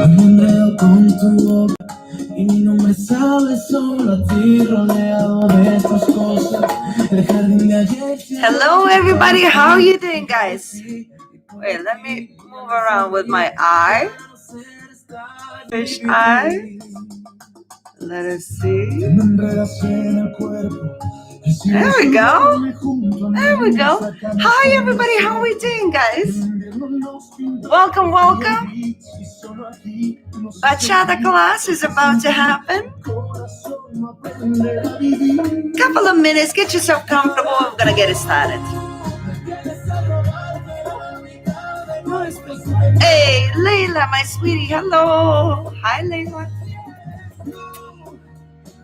me enredo con tu boca y mi nombre sale solo a ti rodeado de tus cosas. El jardín de ayer. Hello, everybody. How are you doing, guys? Wait, let me move around with my eye. Fish eye. Let us see. There we go. There we go. Hi, everybody. How are we doing, guys? Welcome, welcome. Bachata class is about to happen. Couple of minutes. Get yourself comfortable. I'm going to get it started. Hey, Leila, my sweetie. Hello. Hi, Leila.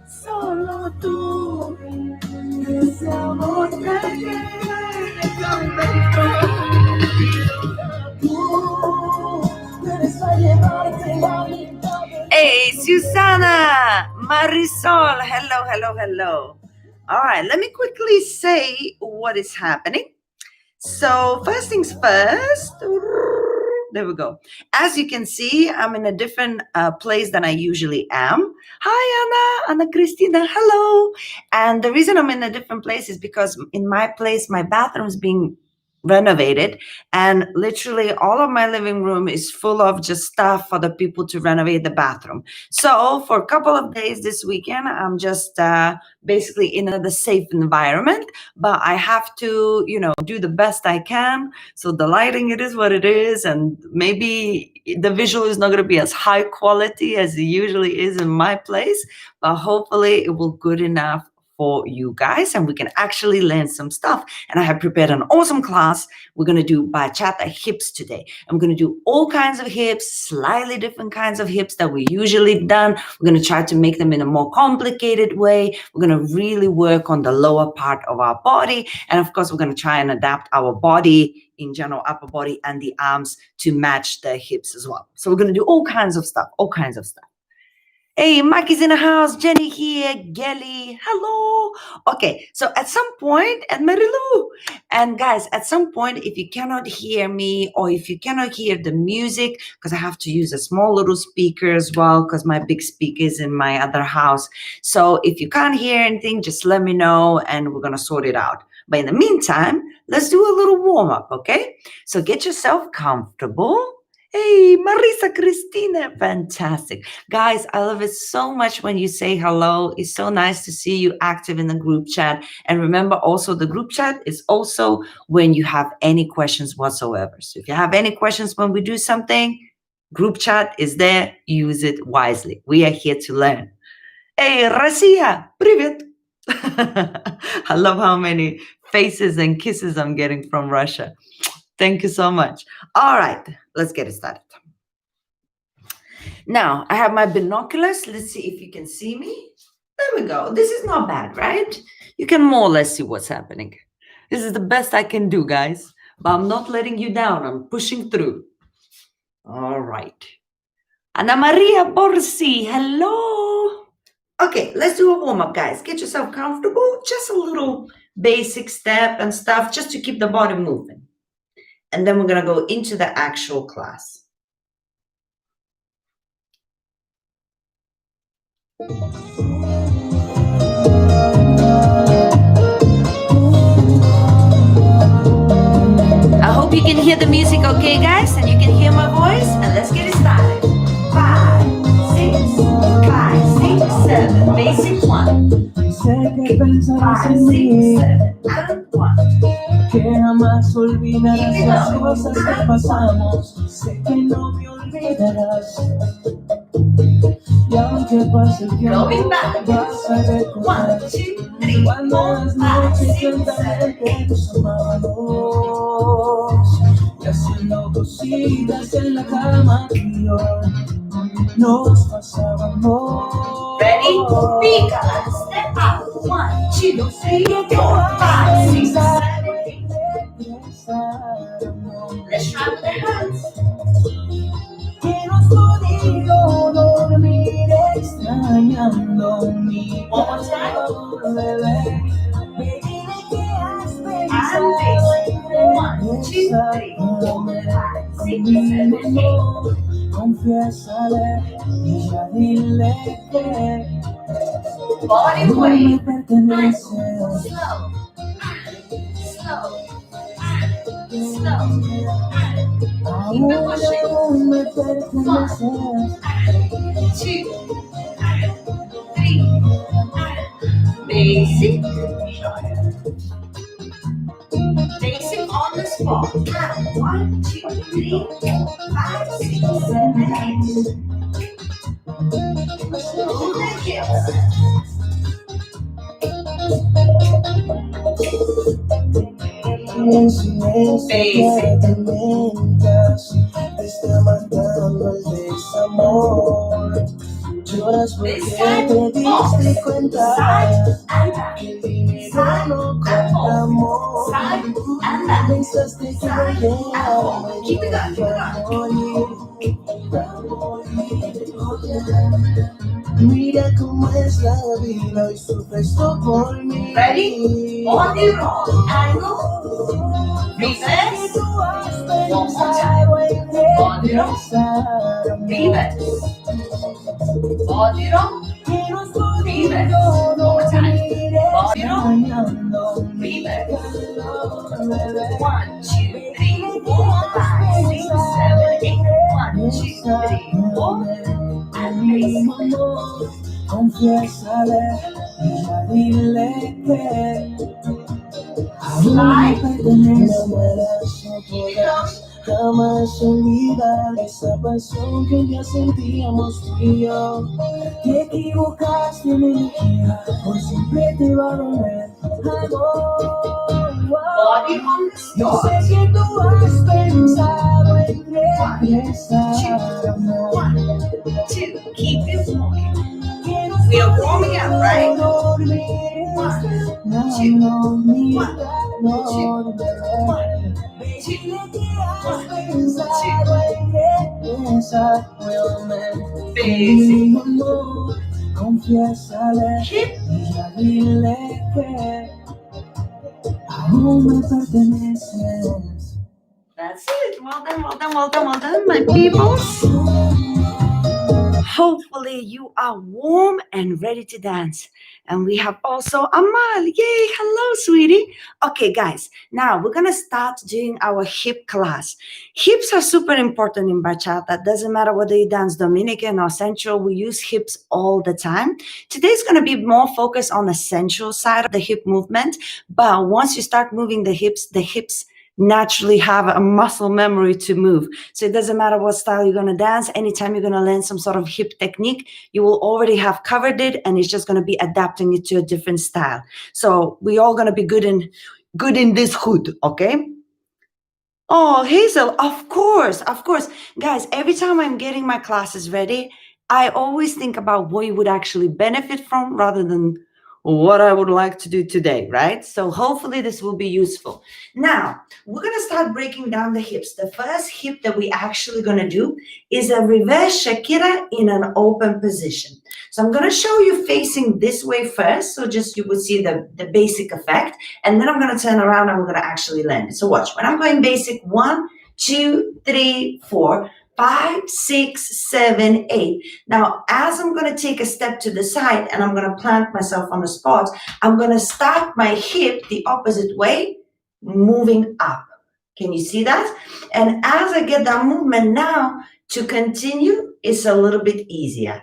Solo tú, ese amor que Hey, Susana, Marisol. Hello, hello, hello. All right, let me quickly say what is happening. So first things first, there we go. As you can see, I'm in a different place than I usually am. Hi, Anna Cristina, hello. And the reason I'm in a different place is because in my place, my bathroom is being renovated, and literally all of my living room is full of just stuff for the people to renovate the bathroom. So for a couple of days this weekend, I'm just basically in the safe environment, but I have to, do the best I can. So the lighting, it is what it is, and maybe the visual is not going to be as high quality as it usually is in my place, but hopefully it will good enough for you guys, and we can actually learn some stuff. And I have prepared an awesome class. We're going to do bachata hips today. I'm going to do all kinds of hips, slightly different kinds of hips that we usually done. We're going to try to make them in a more complicated way. We're going to really work on the lower part of our body. And of course, we're going to try and adapt our body in general, upper body and the arms to match the hips as well. So we're going to do all kinds of stuff. Hey, Maki's in the house, Jenny here, Gelly, hello. Okay, so at some point, and Marilu, and guys, at some point, if you cannot hear me or if you cannot hear the music, because I have to use a small little speaker as well, because my big speaker is in my other house. So if you can't hear anything, just let me know and we're going to sort it out. But in the meantime, let's do a little warm up, okay? So get yourself comfortable. Hey, Marisa Cristina, fantastic. Guys, I love it so much when you say hello. It's so nice to see you active in the group chat. And remember also the group chat is also when you have any questions whatsoever. So if you have any questions when we do something, group chat is there. Use it wisely. We are here to learn. Hey, Rasa, привет. I love how many faces and kisses I'm getting from Russia. Thank you so much. All right, let's get it started. Now, I have my binoculars. Let's see if you can see me. There we go. This is not bad, right? You can more or less see what's happening. This is the best I can do, guys. But I'm not letting you down. I'm pushing through. All right. Ana Maria Borsi, hello. Okay, let's do a warm-up, guys. Get yourself comfortable. Just a little basic step and stuff just to keep the body moving. And then we're going to go into the actual class. I hope you can hear the music okay, guys, and you can hear my voice. And let's get it started. 5, 6, 7. Basic 1. 5, 6, 7, and 1. Que jamás olvidarás las cosas que pasamos. Sé que no me olvidarás. Y aunque pase el tiempo, vas a recordar 1, 2, 3, cuando las noches lentamente nos amábamos. Y haciendo cositas en la cama tú y yo nos pasábamos. Ready? Pica. Step out. 1, 2, 3, 4, 5, 6, 7, 8. Let's try with the hands. Que no has podido dormir extrañando mi bebé. Me diré que has pensado en 1, 2, 3, 4, 5, 7, 8. Confiésale y ya dile que Body no me weight. perteneces. Slow. Slow. Slow. Keep it pushing. Aún me perteneces. 2, 3. Basic. Basic on the spot. Count. 1, 2, 3, 4, 5, 6, 7, 8. Move the hips. En silencio Basic. te lamentas, te está matando el desamor. Lloras porque This time, te diste pulse. cuenta Side and back. que el dinero Side no and compra pull. amor. Side and back. Pensaste que Side volver and pull. Keep it going. Keep it a going. morir. Mira cómo es la vida y sufres tú por mí. Ready? Body roll. Angle. Reverse. One more time. Body roll. Reverse. Body roll. Reverse. One more time. Body roll. Reverse. 1, 2, 3, 4, 5, 6, 7, 8. 1, 2, 3, 4. And basic. Confiésale y ya dile que Slide. no mueras, no podrás jamás olvidar esa pasión que ya sentíamos tú y yo. Te equivocaste en elegir, por siempre te va a doler. Body on the Yo spot. sé que tú has pensado en regresar, amor. 1, 2. Keep it walking. We are warming up, right? 1, 2, 1, 2, 1, 2, 1, 2. Basic. Confiésale Hip. y ya dile que aún me perteneces. That's it. Well done, well done, well done, well done, my peoples. Hopefully you are warm and ready to dance. And we have also Amal. Yay, hello, sweetie. Okay, guys, now we're gonna start doing our hip class. Hips are super important in bachata. Doesn't matter whether you dance Dominican or sensual, we use hips all the time. Today's gonna be more focused on the sensual side of the hip movement. But once you start moving the hips naturally have a muscle memory to move. So it doesn't matter what style you're going to dance. Anytime you're going to learn some sort of hip technique, you will already have covered it, and it's just going to be adapting it to a different style. So we all going to be good in this hood, okay? Oh, Hazel, of course, of course. Guys, every time I'm getting my classes ready, I always think about what you would actually benefit from rather than what I would like to do today, right? So hopefully this will be useful. Now, we're going to start breaking down the hips. The first hip that we actually going to do is a reverse Shakira in an open position. So I'm going to show you facing this way first, so just you would see the basic effect, and then I'm going to turn around and we're going to actually land it. So watch, when I'm going basic, 1, 2, 3, 4, 5, 6, 7, 8. Now, as I'm going to take a step to the side and I'm going to plant myself on the spot, I'm going to start my hip the opposite way, moving up. Can you see that? And as I get that movement now, to continue, it's a little bit easier,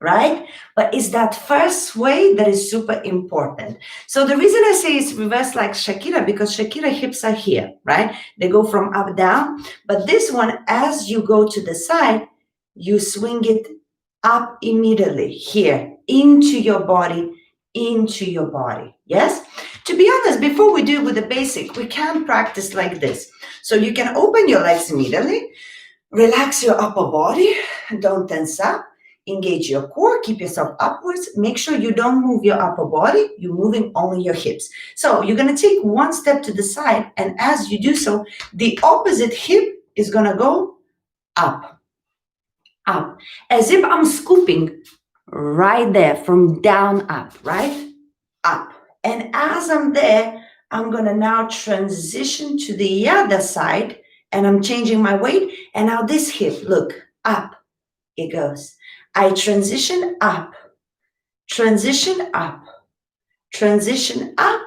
right? But it's that first way that is super important. So the reason I say it's reverse like Shakira, because Shakira hips are here, right? They go from up down. But this one, as you go to the side, you swing it up immediately here into your body, Yes? To be honest, before we do with the basic, we can practice like this. So you can open your legs immediately, relax your upper body, don't tense up. Engage your core, keep yourself upwards. Make sure you don't move your upper body. You're moving only your hips. So you're going to take one step to the side. And as you do so, the opposite hip is going to go up, as if I'm scooping right there from down up, right? Up. And as I'm there, I'm going to now transition to the other side, and I'm changing my weight. And now this hip, look, up, it goes. I transition up, transition up, transition up,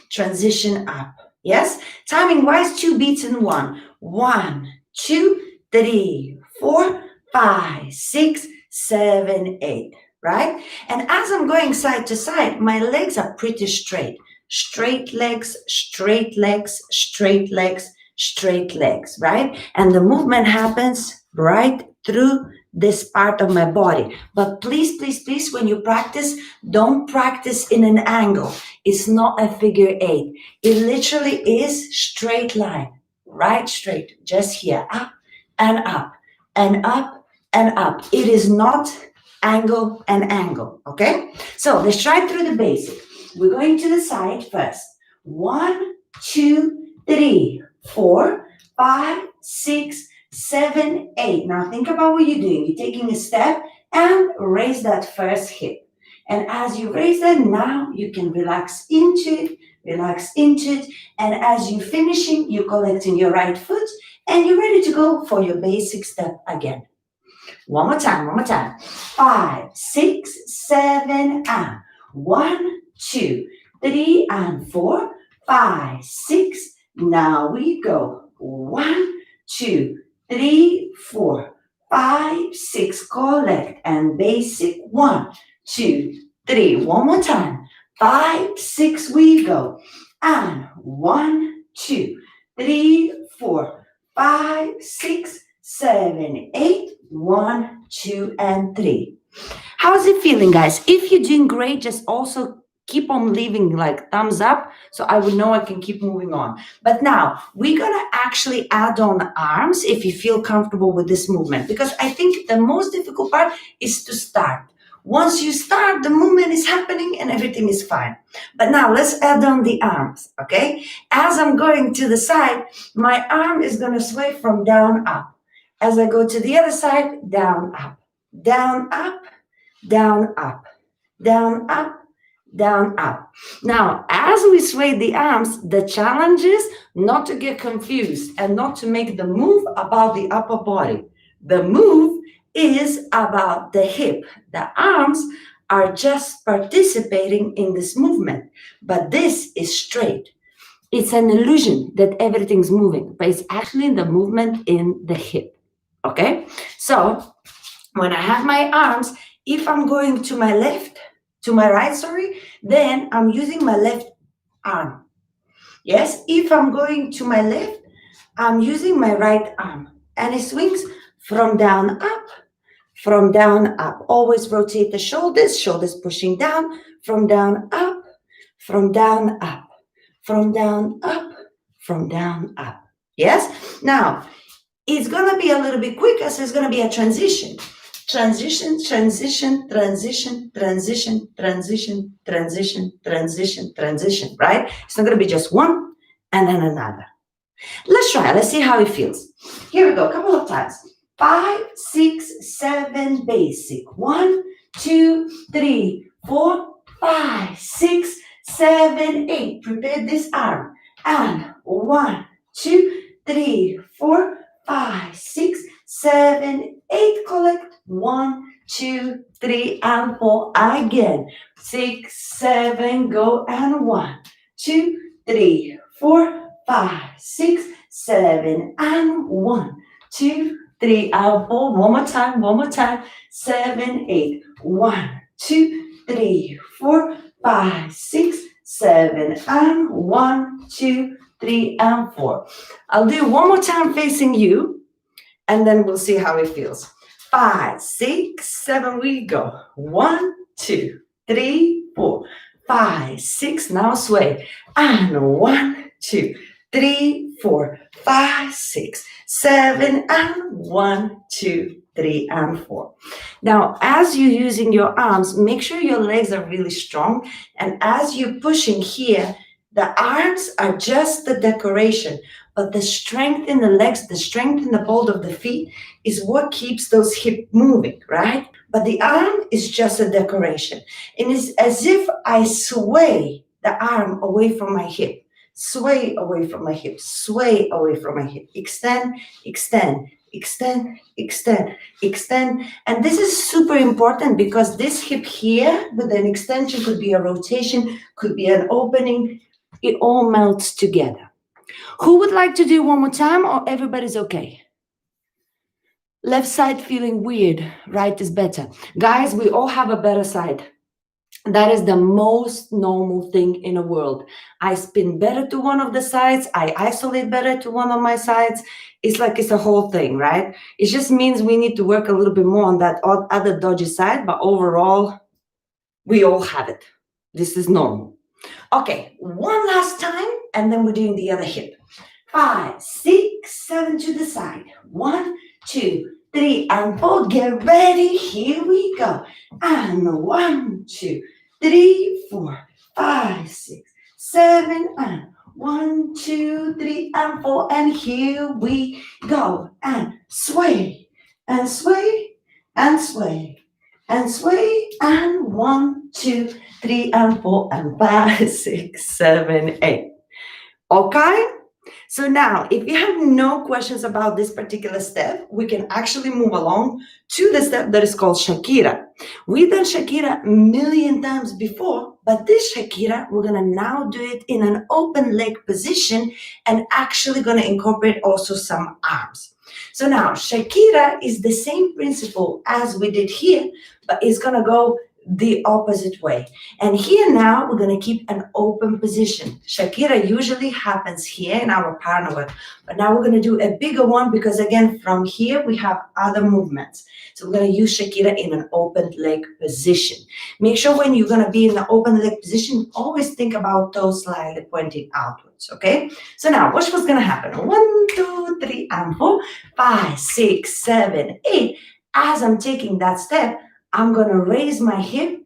transition up. Yes? Timing wise, 2 beats in one. 1, 2, 3, 4, 5, 6, 7, 8. Right? And as I'm going side to side, my legs are pretty straight. Straight legs, straight legs, straight legs, straight legs, right? And the movement happens right through this part of my body. But please, please, please, when you practice, don't practice in an angle. It's not a figure 8. It literally is straight line, right straight, just here, up and up and up and up. It is not angle and angle, okay? So let's try through the basic. We're going to the side first. 1, 2, 3, 4, 5, 6, 7, 8. Now think about what you're doing. You're taking a step and raise that first hip. And as you raise that, now you can relax into it. And as you're finishing, you're collecting your right foot and you're ready to go for your basic step again. One more time. 5, 6, 7, and 1, 2, 3, and 4, 5, 6. Now we go. 1, 2, 3, 4, 5, 6. Collect and basic. 1, 2, 3. One more time. 5, 6. We go. And 1, 2, 3, 4, 5, 6, 7, 8. 1, 2, and 3. How's it feeling, guys? If you're doing great, just also keep on leaving like thumbs up so I would know I can keep moving on. But now we're gonna actually add on arms if you feel comfortable with this movement, because I think the most difficult part is to start. Once you start, the movement is happening and everything is fine. But now let's add on the arms, okay? As I'm going to the side, my arm is gonna sway from down up. As I go to the other side, down, up, down, up, down, up, down, up, down, up. Now, as we sway the arms, the challenge is not to get confused and not to make the move about the upper body. The move is about the hip. The arms are just participating in this movement, but this is straight. It's an illusion that everything's moving, but it's actually the movement in the hip. Okay, so when I have my arms, if I'm going to my right, then I'm using my left arm. Yes, if I'm going to my left, I'm using my right arm. And it swings from down up, Always rotate the shoulders pushing down, from down up, from down up, from down up, from down up. Yes, now, it's going to be a little bit quicker, so it's going to be a transition. Transition, transition, transition, transition, transition, transition, transition, transition, right? It's not going to be just one and then another. Let's try. Let's see how it feels. Here we go. A couple of times. 5, 6, 7, basic. 1, 2, 3, 4, 5, 6, 7, 8. Prepare this arm. And 1, 2, 3, 4, 5, 6, 7, 8. Collect. 1, 2, 3, and 4. Again. 6, 7. Go. And 1, 2, 3, 4, 5, 6, 7, and 1, 2, 3, and 4. One more time. 7, 8. 1, 2, 3, 4, 5, 6, 7, and 1, 2, 3, and 4. I'll do one more time facing you, and then we'll see how it feels. 5, 6, 7, we go. 1, 2, 3, 4, 5, 6. Now sway. And 1, 2, 3, 4, 5, 6, 7, and 1, 2, 3, and 4. Now, as you're using your arms, make sure your legs are really strong. And as you're pushing here, the arms are just the decoration, but the strength in the legs, the strength in the ball of the feet is what keeps those hips moving, right? But the arm is just a decoration. And it's as if I sway the arm away from my hip, sway away from my hip, sway away from my hip, extend, extend, extend, extend, extend. And this is super important because this hip here with an extension could be a rotation, could be an opening. It all melts together. Who would like to do one more time, or everybody's okay? Left side feeling weird, right is better. Guys, we all have a better side. That is the most normal thing in the world. I spin better to one of the sides. I isolate better to one of my sides. It's like it's a whole thing, right? It just means we need to work a little bit more on that other dodgy side, but overall, we all have it. This is normal. Okay, one last time, and then we're doing the other hip. 5, 6, 7 to the side. 1, 2, 3, and 4. Get ready. Here we go. And 1, 2, 3, 4, 5, 6, 7, and 1, 2, 3, and 4. And here we go. And sway, and sway, and sway, and sway. And 1, 2, 3, and 4, and 5, 6, 7, 8. Okay? So now, if you have no questions about this particular step, we can actually move along to the step that is called Shakira. We've done Shakira a million times before, but this Shakira, we're gonna now do it in an open leg position and actually gonna incorporate also some arms. So now, Shakira is the same principle as we did here, but it's gonna go the opposite way. And here now we're going to keep an open position. Shakira usually happens here in our partner work, but now we're going to do a bigger one because again from here we have other movements. So we're going to use Shakira in an open leg position. Make sure when you're going to be in the open leg position, always think about toes slightly pointing outwards, okay? So now watch what's going to happen. 1, 2, 3, and 4, 5, 6, 7, 8. As I'm taking that step, I'm going to raise my hip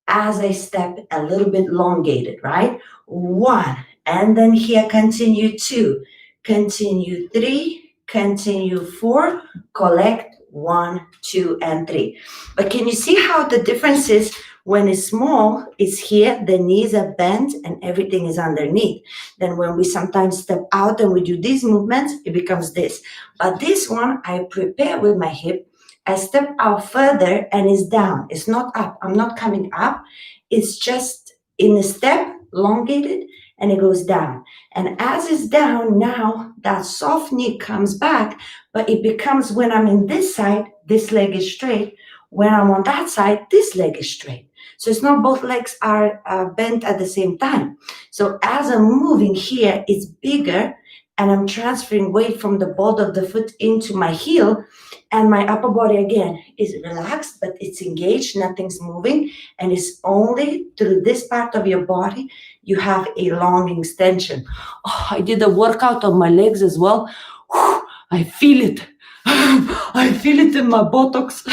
as I step a little bit elongated, right? 1, and then here continue 2, continue 3, continue 4, collect 1, 2, and 3. But can you see how the difference is when it's small, it's here, the knees are bent and everything is underneath. Then when we sometimes step out and we do these movements, it becomes this. But this one, I prepare with my hip, I step out further and it's down. It's not up. I'm not coming up. It's just in a step, elongated, and it goes down. And as it's down, now that soft knee comes back, but it becomes when I'm in this side, this leg is straight. When I'm on that side, this leg is straight. So it's not both legs are bent at the same time. So as I'm moving here, it's bigger and I'm transferring weight from the ball of the foot into my heel. And my upper body, again, is relaxed, but it's engaged, nothing's moving. And it's only through this part of your body you have a long extension. Oh, I did a workout on my legs as well. Whew, I feel it. I feel it in my buttocks.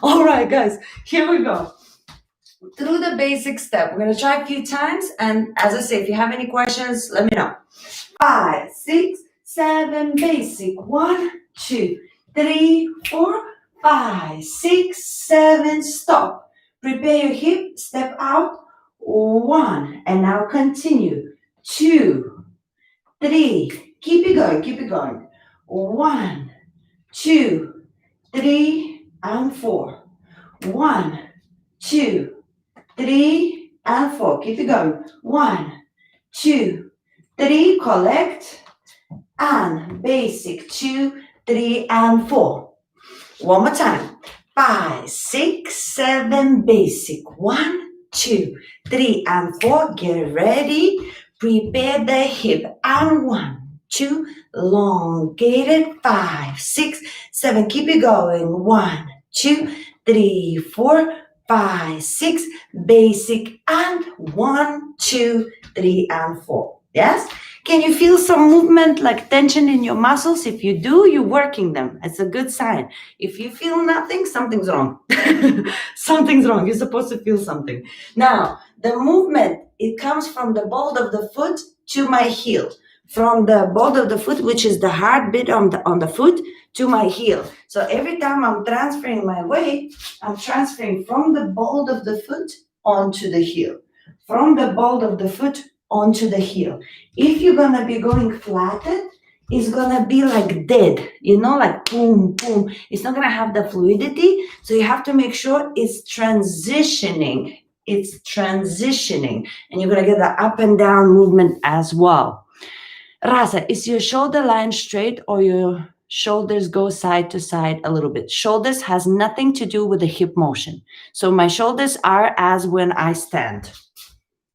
All right, guys, here we go. Through the basic step. We're going to try a few times. And as I say, if you have any questions, let me know. 5, 6, 7, basic. 1, 2, 3, 4, 5, 6, 7, stop. Prepare your hip, step out. 1, and now continue. 2, 3, keep it going, keep it going. 1, 2, 3, and 4. 1, 2, 3, and 4. Keep it going. 1, 2, 3, collect, and basic. 2, 3, and 4. One more time. 5, 6, 7, basic. 1, 2, 3, and 4. Get ready. Prepare the hip. And 1, 2, elongated. 5, 6, 7. Keep it going. 1, 2, 3, 4, 5, 6, basic. And 1, 2, 3, and 4. Yes? Can you feel some movement, like tension in your muscles? If you do, you're working them. It's a good sign. If you feel nothing, something's wrong. Something's wrong. You're supposed to feel something. Now, the movement, it comes from the ball of the foot to my heel. From the ball of the foot, which is the hard bit on the foot, to my heel. So every time I'm transferring my weight, I'm transferring from the ball of the foot onto the heel. From the ball of the foot onto the heel. If you're going to be going flatted, is gonna be like dead, like boom, boom. It's not gonna have the fluidity. So you have to make sure it's transitioning. It's transitioning. And you're gonna get the up and down movement as well. Rasa, is your shoulder line straight or your shoulders go side to side a little bit? Shoulders has nothing to do with the hip motion. So my shoulders are as when I stand.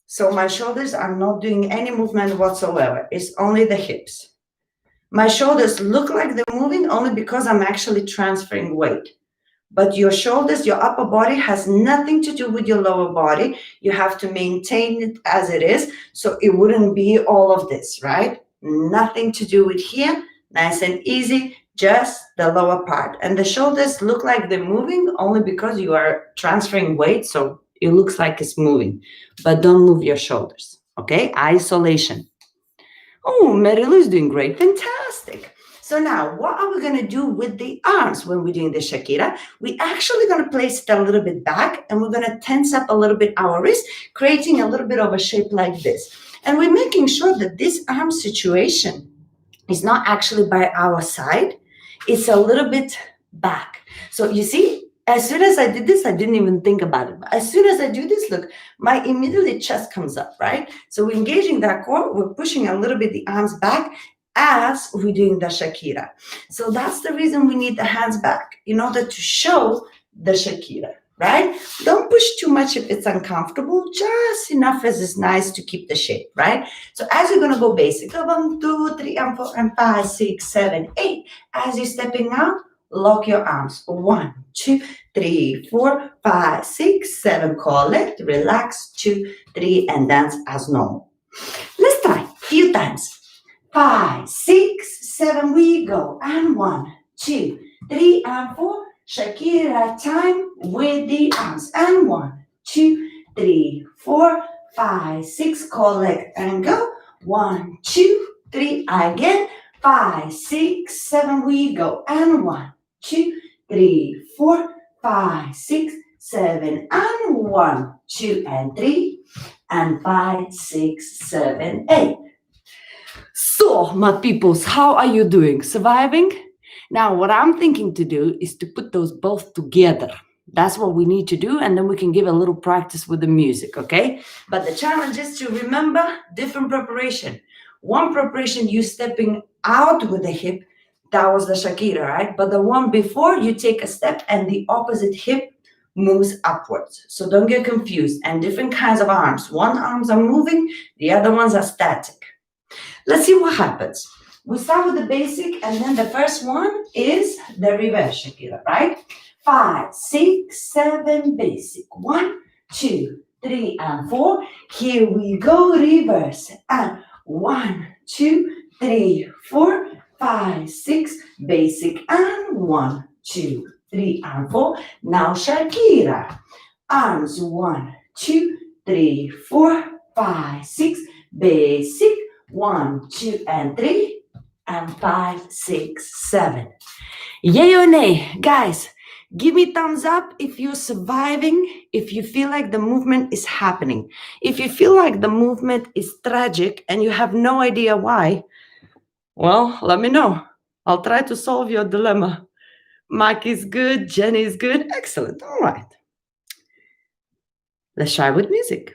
So my shoulders are not doing any movement whatsoever. It's only the hips. My shoulders look like they're moving only because I'm actually transferring weight. But your shoulders, your upper body has nothing to do with your lower body. You have to maintain it as it is. So it wouldn't be all of this, right? Nothing to do with here. Nice and easy, just the lower part. And the shoulders look like they're moving only because you are transferring weight. So it looks like it's moving. But don't move your shoulders, okay? Isolation. Oh, Marilu is doing great. Fantastic. So now, what are we going to do with the arms when we're doing the Shakira? We're actually going to place it a little bit back, and we're going to tense up a little bit our wrist, creating a little bit of a shape like this. And we're making sure that this arm situation is not actually by our side. It's a little bit back. So you see, as soon as I did this, I didn't even think about it. But as soon as I do this, look, my immediately chest comes up, right? So we're engaging that core. We're pushing a little bit the arms back as we're doing the Shakira. So that's the reason we need the hands back, in order to show the Shakira, right? Don't push too much if it's uncomfortable, just enough as is nice to keep the shape, right? So as you're gonna go basic, 1, 2, 3, and 4, and 5, 6, 7, 8. As you're stepping out, lock your arms. 1, 2, 3, 4, 5, 6, 7. Collect, relax, 2, 3, and dance as normal. Let's try a few times. 5, 6, 7, we go. And 1, 2, 3, and 4. Shakira time with the arms. And 1, 2, 3, 4, 5, 6. Collect and go. 1, 2, 3. Again. 5, 6, 7. We go. And 1, 2, 3, 4, 5, 6, 7. And 1, 2, and 3. And 5, 6, 7, 8. So, my peoples, how are you doing? Surviving? Now, what I'm thinking to do is to put those both together. That's what we need to do, and then we can give a little practice with the music, okay? But the challenge is to remember different preparation. One preparation, you stepping out with the hip, that was the Shakira, right? But the one before, you take a step and the opposite hip moves upwards. So don't get confused. And different kinds of arms. One arms are moving, the other ones are static. Let's see what happens. We start with the basic, and then the first one is the reverse Shakira, right? 5, 6, 7, basic. 1, 2, 3, and 4. Here we go, reverse. And 1, 2, 3, 4, 5, 6, basic. And 1, 2, 3, and 4. Now Shakira. Arms. 1, 2, 3, 4, 5, 6, basic. 1, 2, and 3, and 5, 6, 7. Yay or nay? Guys, give me thumbs up if you're surviving, if you feel like the movement is happening. If you feel like the movement is tragic and you have no idea why, well, let me know. I'll try to solve your dilemma. Mike is good, Jenny is good. Excellent. All right. Let's try with music.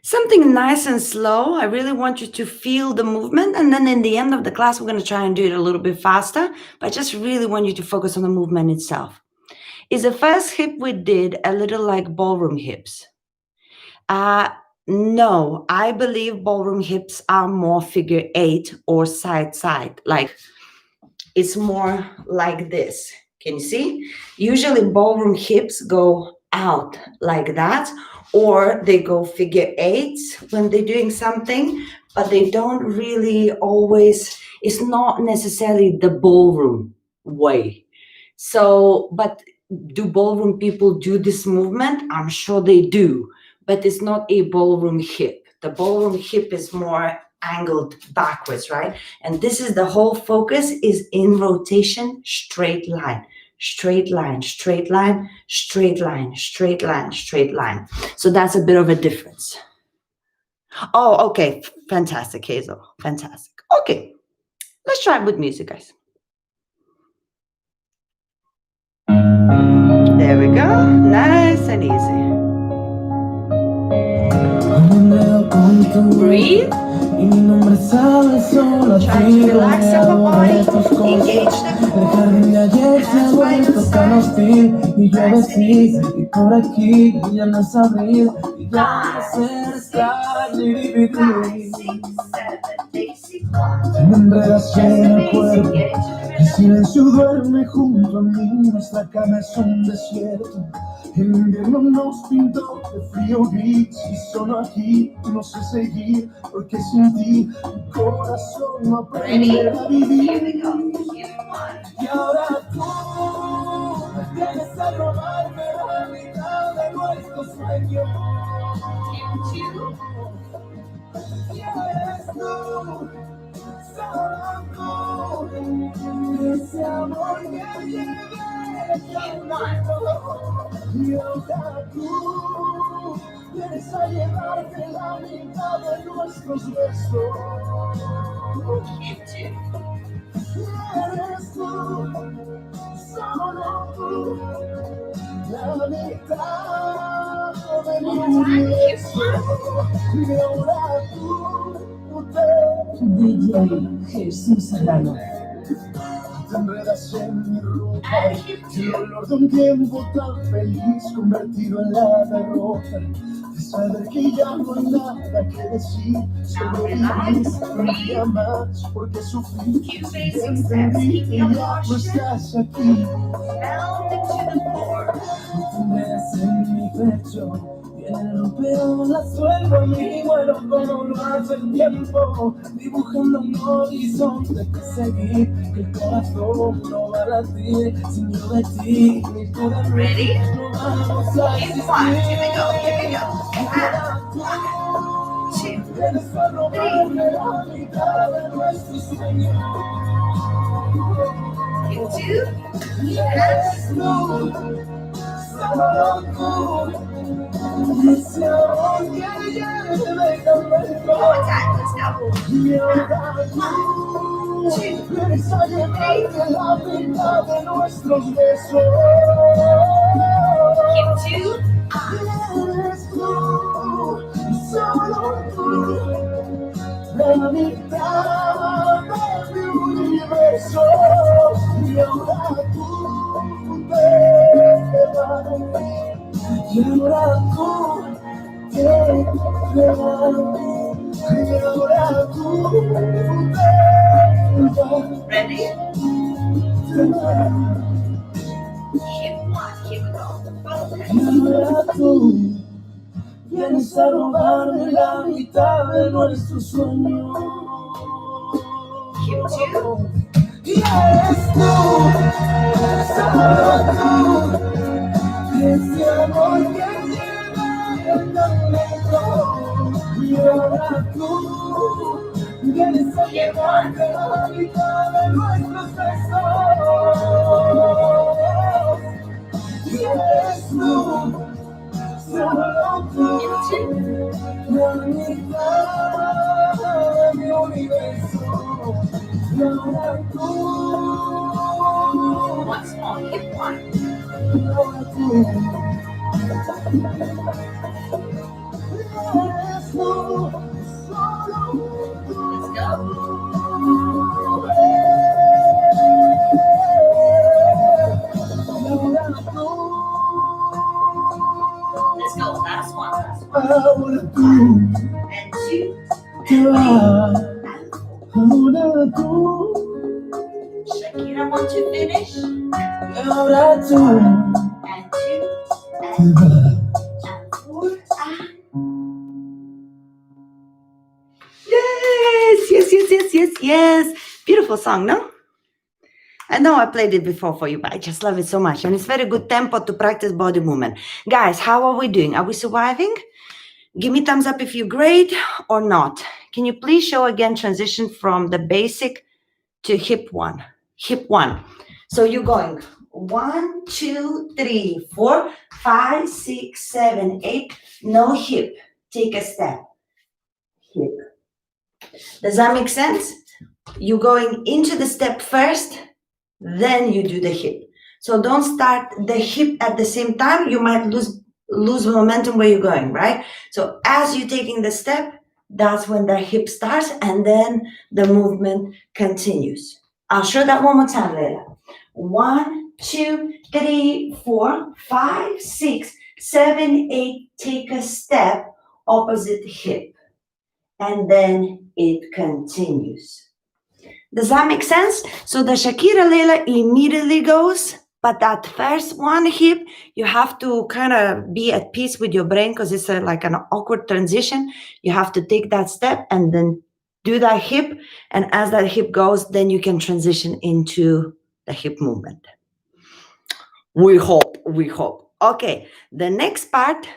Something nice and slow. I really want you to feel the movement. And then in the end of the class, we're going to try and do it a little bit faster. But I just really want you to focus on the movement itself. Is the first hip we did a little like ballroom hips? No, I believe ballroom hips are more figure 8 or side. Like it's more like this. Can you see? Usually ballroom hips go out like that, or they go figure 8s when they're doing something, but they don't really always, it's not necessarily the ballroom way. So, but do ballroom people do this movement? I'm sure they do, but it's not a ballroom hip. The ballroom hip is more angled backwards, right? And this is the whole focus is in rotation, straight line. Straight line, straight line, straight line, straight line, straight line. So that's a bit of a difference. Oh, okay. Fantastic, Hazel. Fantastic. Okay, let's try it with music, guys. There we go. Nice and easy. Breathe. Try to relax your body. Engage them. Hands wide to side. Nice and easy. 5, 6, 7, basic 1. Me enredas Just en the el basic. cuerpo, Get into the el rhythm. silencio duerme junto a mí, nuestra cama es un desierto. El invierno nos pintó de frío gris y solo aquí no sé seguir, porque sin ti mi corazón no aprende a vivir. Here we go. Hip 1. Y ahora tú me vienes a robarme la mitad de nuestro sueño. Hip 2. Y eres tú, solo tú, ese amor que llevé Hip 1. y ahora tú vienes a llevarte la mitad de nuestros besos. Hip 2. Eres tú, solo tú, la mitad de mi universo. Y ahora tú DJ Jesús Serrano. Te enredas en mi ropa, el olor de un tiempo tan feliz convertido en la derrota, de saber que ya no hay nada que decir, sobrevivir un día más porque sufrí, y entendí que ya no estás aquí. Down into the floor. Te enredas en mi pecho, viene lo peor, la suelto y muero como lo hace el tiempo, dibujando un horizonte que seguir, que el corazón no va a latir sin yo de ti, ni tú de mí. Ready? No vamos a Hip 1. Here we go. Here we go. existir. 1, 2, Vienes a robarme la mitad de nuestro sueño. Hip 2. Y eres tú, solo tú, ese amor que lleve tan lejos. One more time. Let's go. Y ahora tú vienes a llevarte la mitad de nuestros besos. Hip 2. Eres tú, solo tú, la mitad de mi universo. Y ahora tú te vas, y ahora tú te vas, y ahora tú te vas. Ready? Hip 1. Here we go. Y ahora tú vienes a robarme la mitad de nuestro sueño. Hip 2. Y eres tú, solo tú, ese amor que lleva tan lejos. Y ahora tú vienes a llevarte la mitad de nuestros besos. Y eres tú, solo tú, la mitad de mi universo. Y ahora tú, Once more. Hip 1. y ahora tú, eres tú, solo tú. Let's go. Let's go. Last one. Last one. Ahora tú And 2. te vas, And 4. ahora tú, Shakira, want to finish? y ahora tú And 2. te And vas. 4. Yes, yes, yes, yes, yes, yes. Beautiful song, no? I know I played it before for you, but I just love it so much. And it's very good tempo to practice body movement. Guys, how are we doing? Are we surviving? Give me thumbs up if you're great or not. Can you please show again transition from the basic to hip 1? Hip 1. So you're going 1, 2, 3, 4, 5, 6, 7, 8. No hip. Take a step. Hip. Does that make sense? you're going into the step first, then you do the hip. So don't start the hip at the same time. You might lose momentum where you're going, right? So as you're taking the step, that's when the hip starts, and then the movement continues. I'll show that one more time, Leila. 1, 2, 3, 4, 5, 6, 7, 8. Take a step, opposite hip, and then it continues. Does that make sense? So the Shakira Leila immediately goes, but that first one hip, you have to kind of be at peace with your brain because it's like an awkward transition. You have to take that step and then do that hip. And as that hip goes, then you can transition into the hip movement. We hope, we hope. Okay, the next part.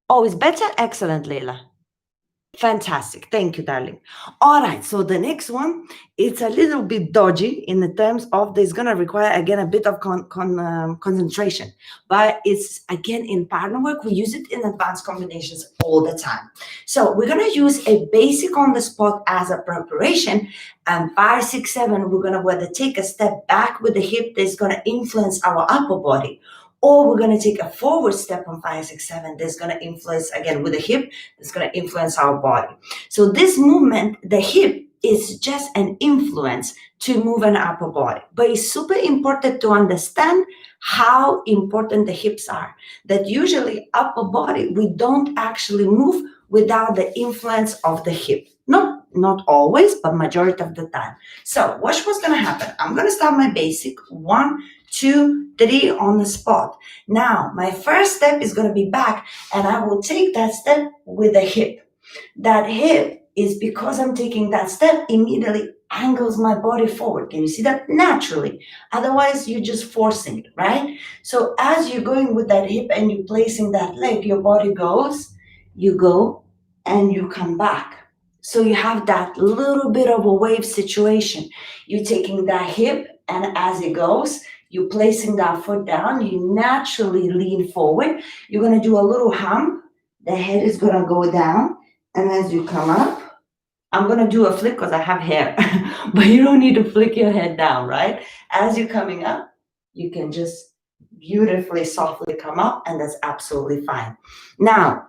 Oh, is better? Excellent, Leila. Fantastic. Thank you, darling. All right. So the next one, it's a little bit dodgy in the terms of there's going to require, again, a bit of concentration. But it's, again, in partner work, we use it in advanced combinations all the time. So we're going to use a basic on the spot as a preparation. And 5, 6, 7, we're going to whether take a step back with the hip that's going to influence our upper body. Or we're going to take a forward step on 5, 6, 7. That's going to influence, again, with the hip, that's going to influence our body. So this movement, the hip, is just an influence to move an upper body. But it's super important to understand how important the hips are. That usually upper body, we don't actually move without the influence of the hip. Not always, but majority of the time. So watch what's going to happen. I'm going to start my basic 1, 2, 3 on the spot. Now, my first step is going to be back, and I will take that step with the hip. That hip is, because I'm taking that step, immediately angles my body forward. Can you see that? Naturally. Otherwise, you're just forcing it, right? So as you're going with that hip and you're placing that leg, your body goes, you go, and you come back. So you have that little bit of a wave situation. You're taking that hip, and as it goes, you're placing that foot down. You naturally lean forward. You're going to do a little hump. The head is going to go down. And as you come up, I'm going to do a flick because I have hair. But you don't need to flick your head down, right? As you're coming up, you can just beautifully, softly come up, and that's absolutely fine. Now,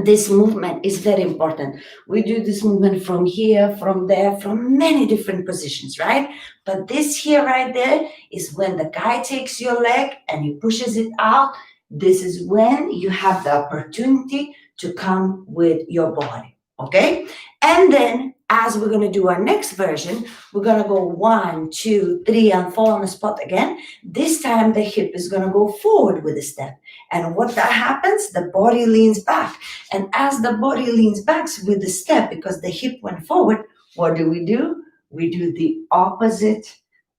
this movement is very important. We do this movement from here, from there, from many different positions, right? But this here right there is when the guy takes your leg and he pushes it out. This is when you have the opportunity to come with your body, okay? And then as we're going to do our next version, we're going to go 1, 2, 3, and 4 on the spot again. This time the hip is going to go forward with the step. And what that happens, the body leans back. And as the body leans back with the step, because the hip went forward, what do? We do the opposite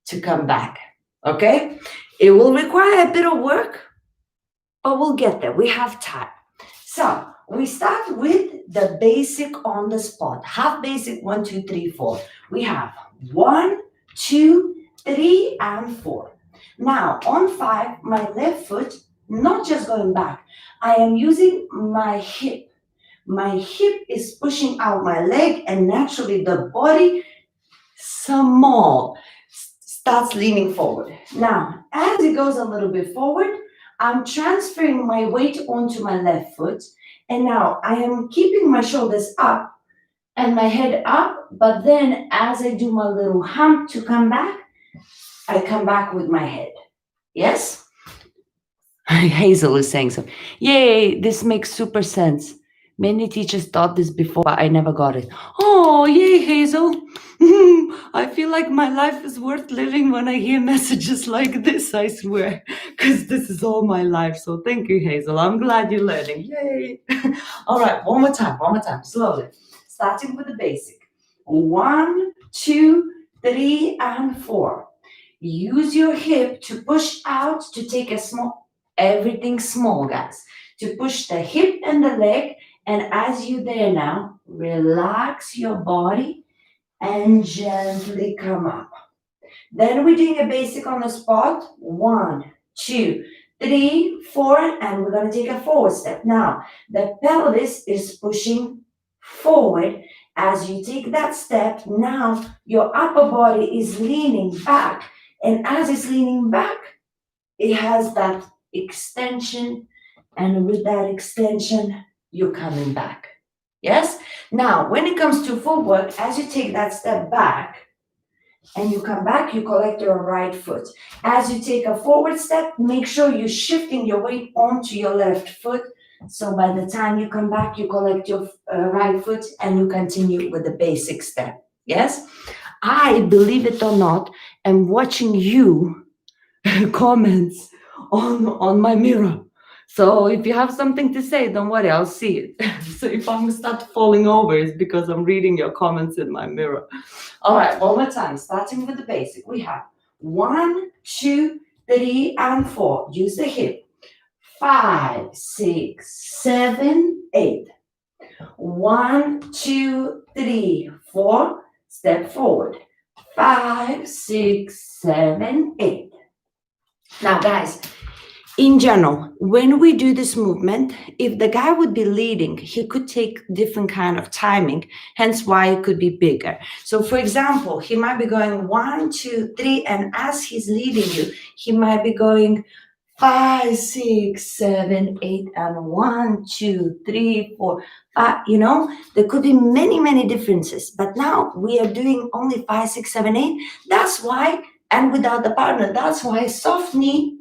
to come back, okay? It will require a bit of work, but we'll get there. We have time. So we start with the basic on the spot. Half basic, 1, 2, 3, 4. We have 1, 2, 3, and 4. Now on 5, my left foot, not just going back, I am using my hip. My hip is pushing out my leg, and naturally the body starts leaning forward. Now, as it goes a little bit forward, I'm transferring my weight onto my left foot, and now I am keeping my shoulders up and my head up, but then as I do my little hump to come back, I come back with my head. Yes? Hazel is saying so. Yay, this makes super sense. Many teachers taught this before, but I never got it. Oh, yay, Hazel. I feel like my life is worth living when I hear messages like this, I swear, because this is all my life. So thank you, Hazel. I'm glad you're learning. Yay. All right, one more time, slowly. Starting with the basic. 1, 2, 3, and 4. Use your hip to push out to take a small, everything small, guys, to push the hip and the leg. And as you're there now, relax your body and gently come up. Then we're doing a basic on the spot. 1, 2, 3, 4, and we're going to take a forward step. Now, the pelvis is pushing forward, As you take that step, now your upper body is leaning back. And as it's leaning back, it has that extension. And with that extension, you're coming back. Yes? Now, when it comes to footwork, as you take that step back and you come back, you collect your right foot. As you take a forward step, make sure you're shifting your weight onto your left foot. So by the time you come back, you collect your right foot and you continue with the basic step. Yes? I, believe it or not, am watching you comments on my mirror. So if you have something to say, don't worry, I'll see it. So if I'm start falling over, it's because I'm reading your comments in my mirror. All right, one more time, starting with the basic. We have 1, 2, 3, and 4. Use the hip. 5, 6, 7, 8. 1, 2, 3, 4. Step forward. 5, 6, 7, 8. Now, guys, in general, when we do this movement, if the guy would be leading, he could take different kind of timing, hence why it could be bigger. So, for example, he might be going 1, 2, 3, and as he's leading you, he might be going 5, 6, 7, 8, and 1, 2, 3, 4, 5. You know, there could be many, many differences. But now we are doing only 5, 6, 7, 8. That's why, and without the partner, that's why soft knee,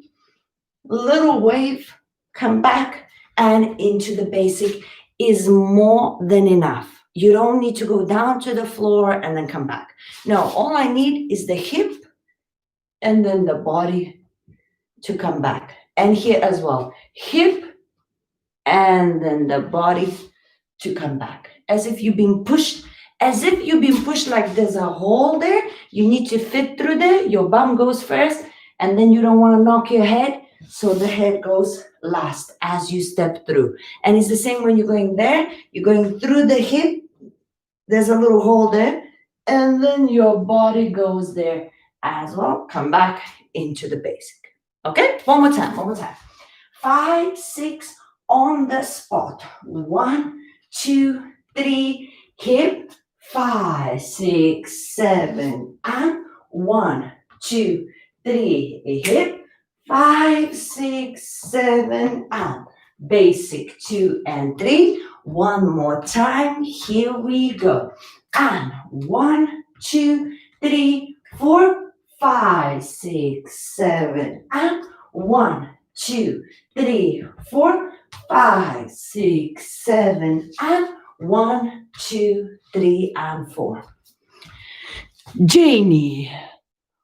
little wave, come back, and into the basic is more than enough. You don't need to go down to the floor and then come back. No, all I need is the hip and then the body to come back. And here as well, hip and then the body to come back. As if you've been pushed, like there's a hole there. You need to fit through there. Your bum goes first, and then you don't want to knock your head. So the head goes last as you step through. And it's the same when you're going there. You're going through the hip. There's a little hole there. And then your body goes there as well. Come back into the basic. Okay? One more time. 5, 6 on the spot. 1, 2, 3. Hip. 5, 6, 7. And 1, 2, 3. Hip. 5, 6, 7, and basic 2 and 3. One more time. Here we go. And 1, 2, 3, 4, 5, 6, 7, and 1, 2, 3, 4, 5, 6, 7, and 1, 2, 3, and 4. Janie.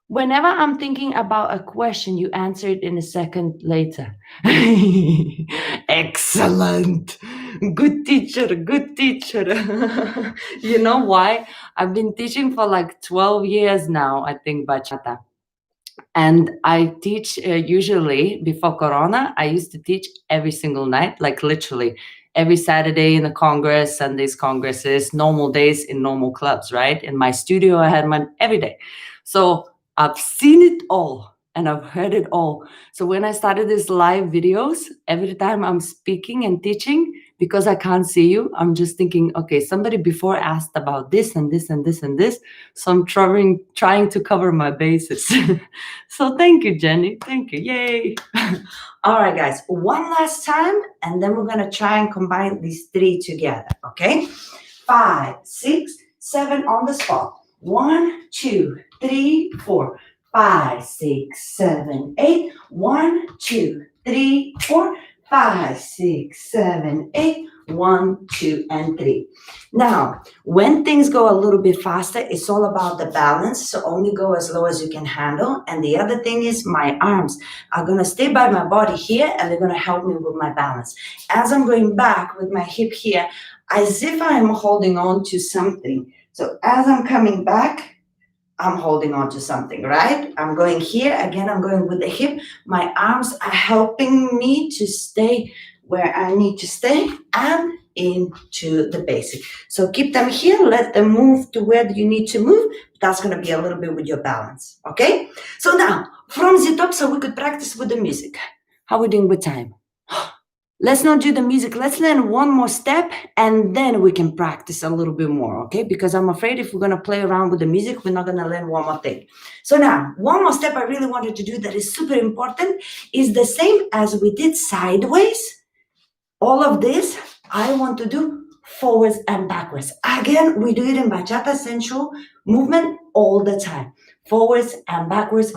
Whenever I'm thinking about a question, you answer it in a second later. Excellent. Good teacher. You know why? I've been teaching for like 12 years now, I think, Bachata. And I teach usually before Corona, I used to teach every single night, like literally every Saturday in the Congress, Sundays congresses, normal days in normal clubs, right? In my studio, I had one every day. So I've seen it all and I've heard it all. So when I started these live videos, every time I'm speaking and teaching, because I can't see you, I'm just thinking, okay, somebody before asked about this and this and this and this. So I'm trying to cover my bases. So thank you, Jenny. Thank you. Yay. All right, guys, one last time, and then we're going to try and combine these 3 together, okay? 5, 6, 7 on the spot. 1, 2, 3, 4, 5, 6, 7, 8. 1, 2, 3, 4, 5, 6, 7, 8. 1, 2, and 3. Now, when things go a little bit faster, it's all about the balance. So only go as low as you can handle. And the other thing is my arms are going to stay by my body here and they're going to help me with my balance. As I'm going back with my hip here, as if I am holding on to something. So as I'm coming back, I'm holding on to something, right? I'm going here. Again, I'm going with the hip. My arms are helping me to stay where I need to stay and into the basic. So keep them here. Let them move to where you need to move. That's going to be a little bit with your balance, okay? So now, from the top, so we could practice with the music. How are we doing with time? Let's not do the music. Let's learn one more step and then we can practice a little bit more, okay? Because I'm afraid if we're going to play around with the music, we're not going to learn one more thing. So now, one more step I really wanted to do that is super important is the same as we did sideways. All of this, I want to do forwards and backwards. Again, we do it in Bachata sensual movement all the time. Forwards and backwards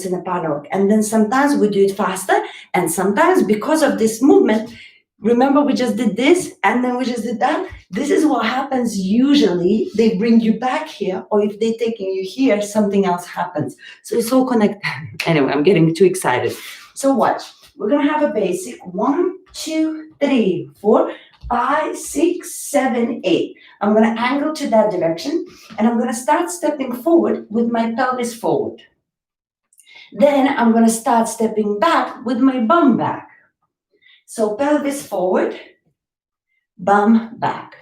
in a pattern. And then sometimes we do it faster, and sometimes because of this movement, remember we just did this and then we just did that. This is what happens usually. They bring you back here, or if they're taking you here, something else happens. So it's all connected. Anyway, I'm getting too excited. So watch. We're gonna have a basic 1, 2, 3, 4, 5, 6, 7, 8. I'm gonna angle to that direction and I'm gonna start stepping forward with my pelvis forward. Then I'm gonna start stepping back with my bum back. So pelvis forward, bum back.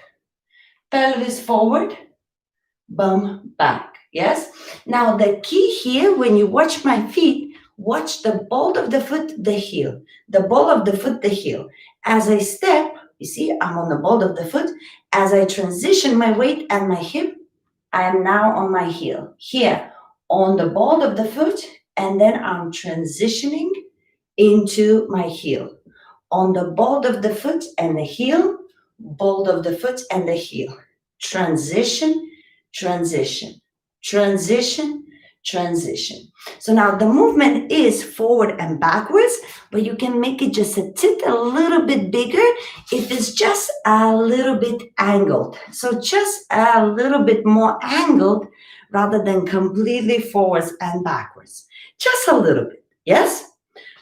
Pelvis forward, bum back. Yes? Now the key here, when you watch my feet, watch the ball of the foot, the heel. The ball of the foot, the heel. As I step, you see, I'm on the ball of the foot. As I transition my weight and my hip, I am now on my heel. Here, on the ball of the foot, and then I'm transitioning into my heel. On the ball of the foot and the heel, ball of the foot and the heel. Transition, transition, transition, transition. So now the movement is forward and backwards, but you can make it just a little bit bigger if it's just a little bit angled. So just a little bit more angled rather than completely forwards and backwards. Just a little bit, yes?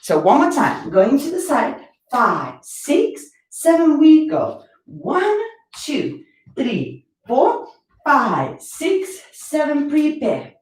So one more time, going to the side, 5, 6, 7, we go. 1, 2, 3, 4, 5, 6, 7, prepare.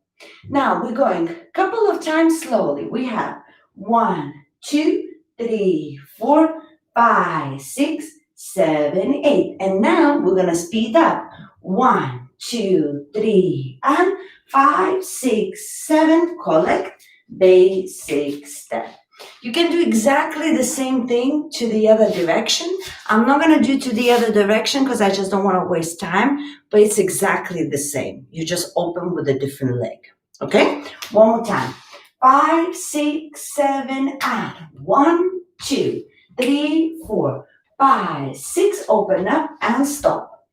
Now we're going a couple of times slowly. We have 1, 2, 3, 4, 5, 6, 7, 8. And now we're going to speed up. 1, 2, 3, and 5, 6, 7. Collect, basic step. You can do exactly the same thing to the other direction. I'm not going to do to the other direction because I just don't want to waste time, but it's exactly the same. You just open with a different leg. Okay? One more time. 5, 6, 7, and 1, 2, 3, 4, 5, 6. Open up and stop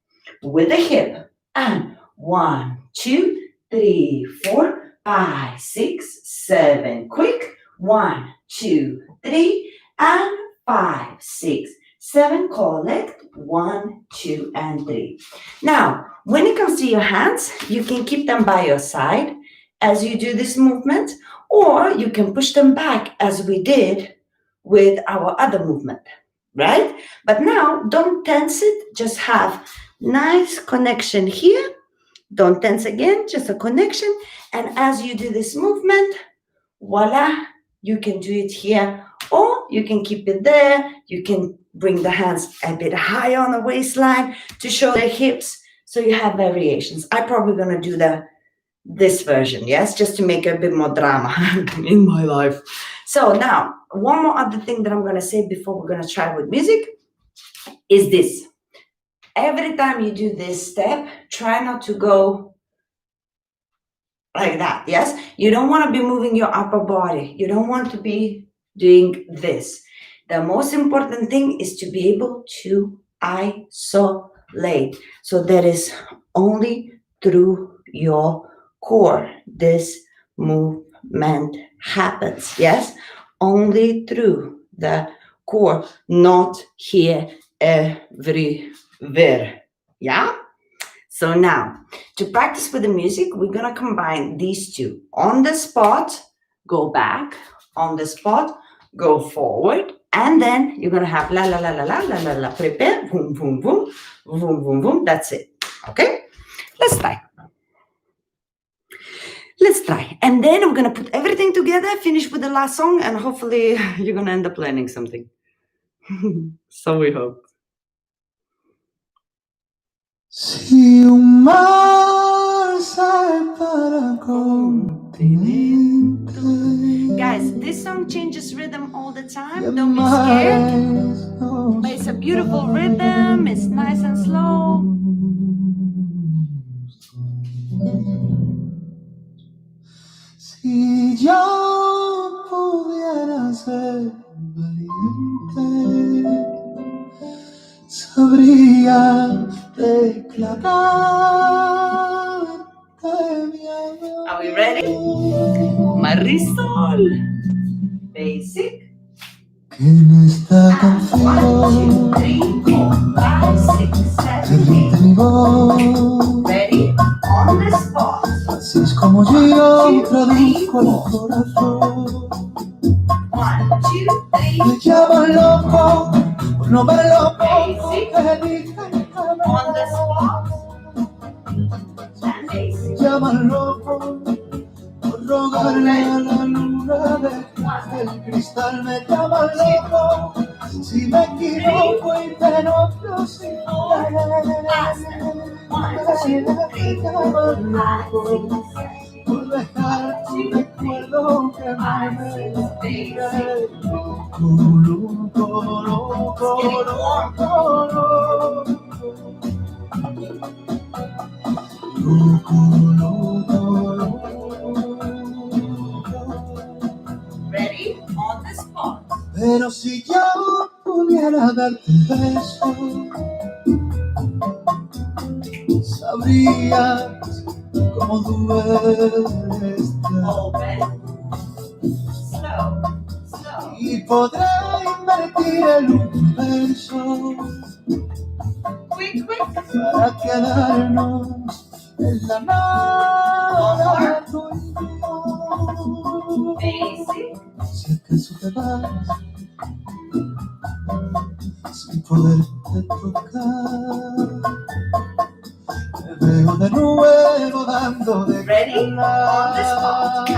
with the hip. And 1, 2, 3, 4, 5, 6, 7. Quick. 1, 2, 3, and 5, 6, 7. Collect 1, 2, and 3. Now, when it comes to your hands, you can keep them by your side as you do this movement, or you can push them back as we did with our other movement, right? But now, don't tense it. Just have nice connection here. Don't tense again, just a connection. And as you do this movement, voila, you can do it here, or you can keep it there. You can bring the hands a bit higher on the waistline to show the hips. So you have variations. I'm probably going to do this version, yes, just to make a bit more drama in my life. So now, one more other thing that I'm going to say before we're going to try with music is this. Every time you do this step, try not to go like that, yes? You don't want to be moving your upper body. You don't want to be doing this. The most important thing is to be able to isolate. So that is only through your core this movement happens, yes? Only through the core, not here, everywhere, yeah? So now, to practice with the music, we're going to combine these two. On the spot, go back. On the spot, go forward. And then you're going to have la, la, la, la, la, la, la, la, prepare, boom, boom, boom, boom, boom, boom. That's it. Okay? Let's try. Let's try. And then we're going to put everything together, finish with the last song, and hopefully you're going to end up learning something. So we hope. Si un mar sale para continente Guys, this song changes rhythm all the time. Don't be scared. But it's a beautiful rhythm. It's nice and slow. Si yo pudiera ser valiente, sabría declararte mi amor. Are we ready? Marisol. Basic. Que en esta canción 1, 2, 3, 4, 5, 6, 7, se rinda mi voz. Ready? On the spot. Así es como yo traduzco el corazón. 1, 2, 3. Me llaman loco por no ver lo poco Basic. que dije jamás. On the spot. And Me basic. llaman loco por rogarle a la luna del cristal. Me llaman loco si me equivoco y te nombro sin querer. Me llaman loco por dejar tu recuerdo que me mire. Loco, loco, loco, loco. Ready? On the spot. Pero si yo pudiera darte un beso, sabrías cómo duele estar. Open. Slow. Slow. Y podré invertir el universo Quick. para quedarnos en la nada tú y yo. Basic. Si acaso te vas sin poderte tocar, te veo de nuevo dando de Ready? On the spot. Go.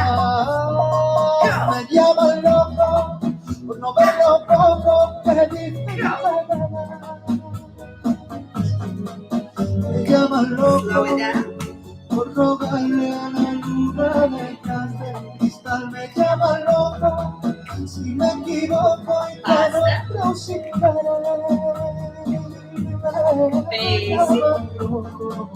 Me llaman loco por no ver lo poco que dije. Me llaman Slow loco it down. por rogarle a la luna de cristal. Me llaman loco si me equivoco y te nombro sin querer. Me llaman loco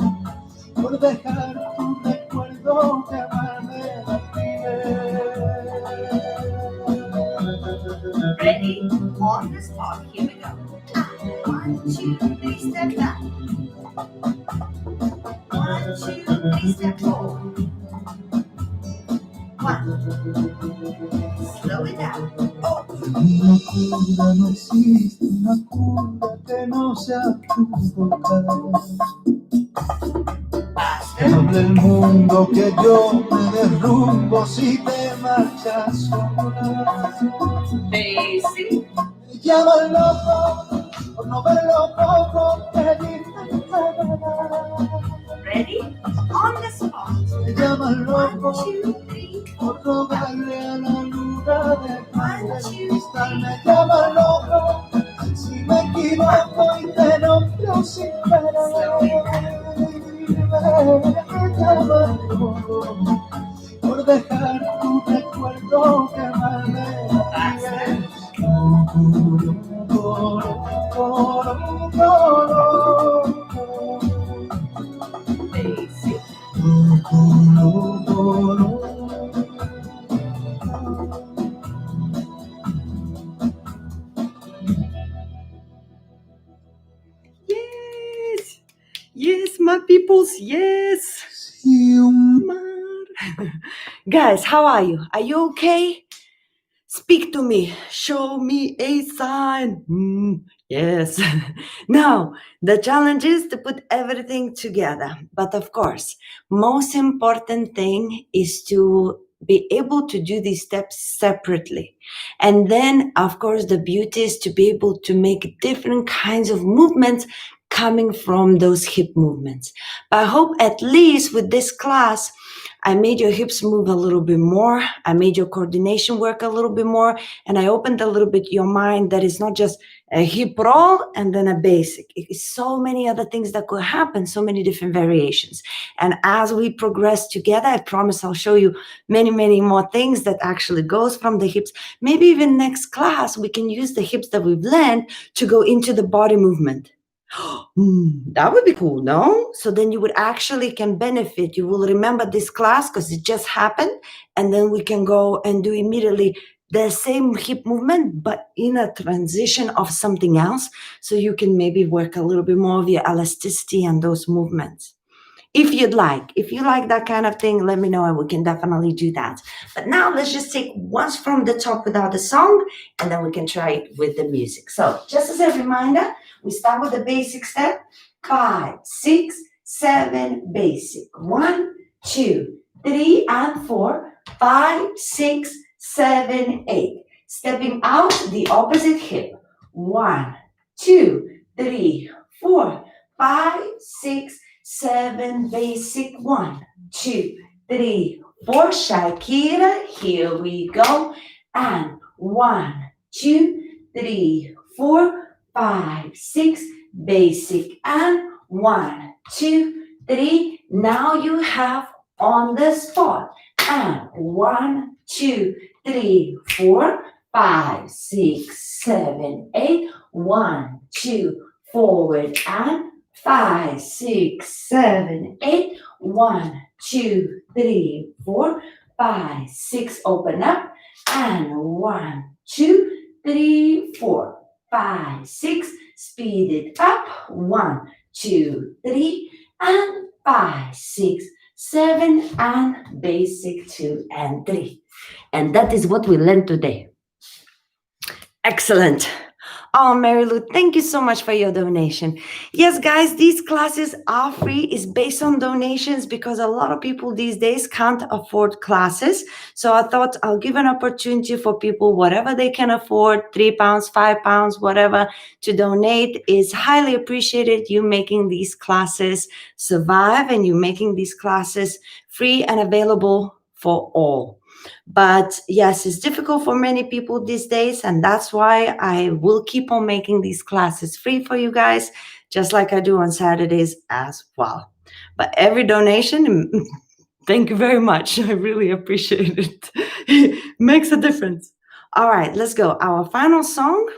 por dejar tu recuerdo quemarme la piel. Ready? On the spot. Here we go. 1, 2, 3, step back. 1, 2, 3, step forward. 1. Slow it down. Oh. En mi locura no existe una cura que no sea tu boca. Que hable el mundo que yo me derrumbo si te marchas sola. Basic. Me llaman loco por no ver lo poco que dije jamás. Ready? On the spot. Me llaman 1, loco 2, 3. por rogarle a la luna de cristal. Me llaman loco si me equivoco y te nombro sin querer. Me llaman loco por dejar tu recuerdo quemarme la piel. Loco, loco, loco, loco. Basic. Loco, loco, loco. Yes. Yes, my peoples. Yes. Si un Guys, how are you? Are you okay? Speak to me. Show me a sign. Yes. Now, the challenge is to put everything together. But of course, most important thing is to be able to do these steps separately. And then, of course, the beauty is to be able to make different kinds of movements coming from those hip movements. But I hope at least with this class, I made your hips move a little bit more. I made your coordination work a little bit more. And I opened a little bit your mind that it's not just a hip roll and then a basic. It's so many other things that could happen, so many different variations. And as we progress together, I promise I'll show you many, many more things that actually goes from the hips. Maybe even next class, we can use the hips that we've learned to go into the body movement. That would be cool, no? So then you would actually can benefit. You will remember this class because it just happened. And then we can go and do immediately the same hip movement, but in a transition of something else. So you can maybe work a little bit more of your elasticity and those movements. If you'd like, if you like that kind of thing, let me know and we can definitely do that. But now let's just take once from the top without the song and then we can try it with the music. So just as a reminder, we start with the basic step. 5, 6, 7, basic. 1, 2, 3, and 4, 5, 6, 7, 8. Stepping out the opposite hip. 1, 2, 3, 4, 5, 6, 7, basic. 1, 2, 3, 4. Shakira, here we go. And 1, 2, 3, 4, 5, 6, basic. And 1, 2, 3. Now you have on the spot. And 1, 2, 3, 4, 5, 6, 7, 8. 1, 2, forward and 5, 6, 7, 8. 1, 2, 3, 4, 5, 6. Open up. And 1, 2, 3, 4, 5, 6. Speed it up. 1, 2, 3, and 5, 6, 7, and basic 2 and 3. And that is what we learned today. Excellent. Oh, Mary Lou, thank you so much for your donation. Yes, guys, these classes are free. It's based on donations because a lot of people these days can't afford classes. So I thought I'll give an opportunity for people, whatever they can afford, £3, £5, whatever, to donate. Is highly appreciated. You making these classes survive and you making these classes free and available for all. But yes, it's difficult for many people these days, and that's why I will keep on making these classes free for you guys, just like I do on Saturdays as well. But every donation, thank you very much. I really appreciate it. It makes a difference. All right, let's go. Our final song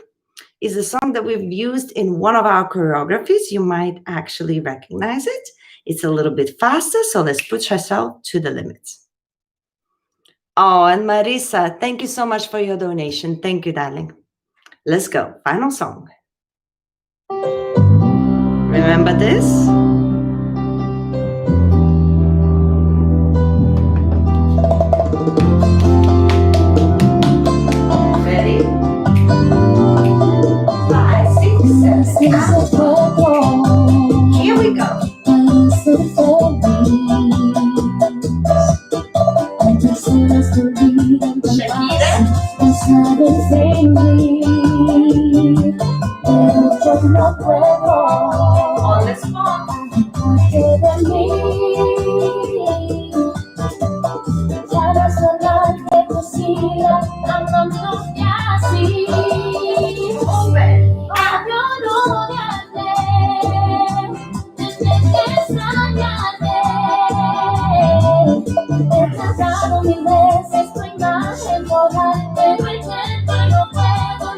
is a song that we've used in one of our choreographies. You might actually recognize it. It's a little bit faster, so let's push ourselves to the limits. Oh, and Marisa, thank you so much for your donation. Thank you, darling. Let's go. Final song. Remember this? Ready? 5, 6, 7. Here we go. Shakira. On the spot.